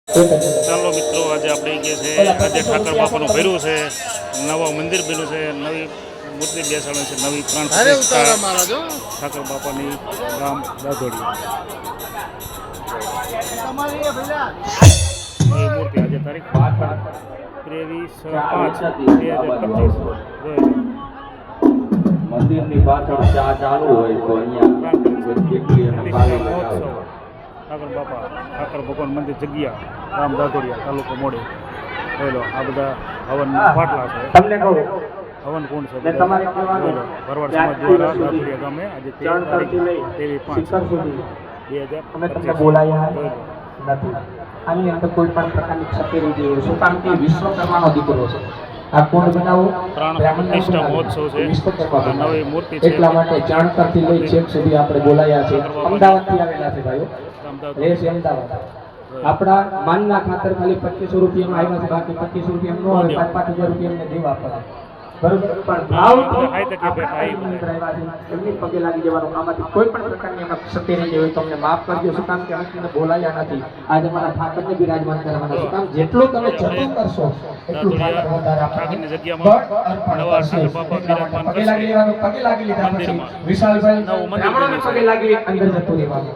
ચાલો મિત્રો, આજે આપણે કે છે આજે ઠાકર બાપાનું ભર્યું છે, નવા મંદિર બન્યું છે, નવી મૂર્તિ બેસાડે છે, નવી પ્રાણ પ્રતિષ્ઠા ઠાકર બાપાની ગામ દાધોડી નવી મૂર્તિ આજે તારીખ 23/5/2025 મંદિરની પાછળ ચા ચાલુ હોય તો અહીંયા ઠાકર બાપા ઠાકર ભગવાન મંદિર જગ્યા ગામ દાધોડિયા તાલુકો મોડે બોલો. આ બધા હવન પાટલા છે, તમને કહું હવન કુંડ છે. તમારે ભરવાડ સમાજ દ્વારા દાધોડિયા ગામે આજે 23/5/2025 બોલાયા નથી. આની અંદર કોઈ પણ પ્રકારની ક્ષતિ જેવું શું કામ કે વિશ્વકર્માનો દીકરો છે. આ કુંડ બનાવો પ્રાણ પ્રતિષ્ઠા મહોત્સવ છે, નવી મૂર્તિ છે. એટલા માટે જાણકારથી લઈ છેક સુધી આપણે બોલાયા છે. અમદાવાદથી આવેલા છે ભાઈઓ, રેસ અમદાવાદ. આપણા માનના ખાતર ખાલી 2500 રૂપિયામાં આવ્યા છે, બાકી 2500 રૂપિયા નો આવે, 5,000 રૂપિયા એમને દેવા આપવા. બરોબર, પણ ભાવથી એમની પગે લાગી જવાનું આમાંથી કોઈ પણ પ્રકારની એમાં ક્ષતિ નહીં હોય. તમને માફ કરજો, શું કામ કે અમે બોલાયા નથી. આજે મારા ઠાકરને બિરાજમાન કરવાના. શું કામ જેટલું તમે જતન કરશો એટલું વધારે આપણને પગે લાગી લેવાનું. પગે લાગી લીધા પછી વિશાલભાઈ બ્રાહ્મણોને પગે લાગી અંદર જતું રહેવાનું.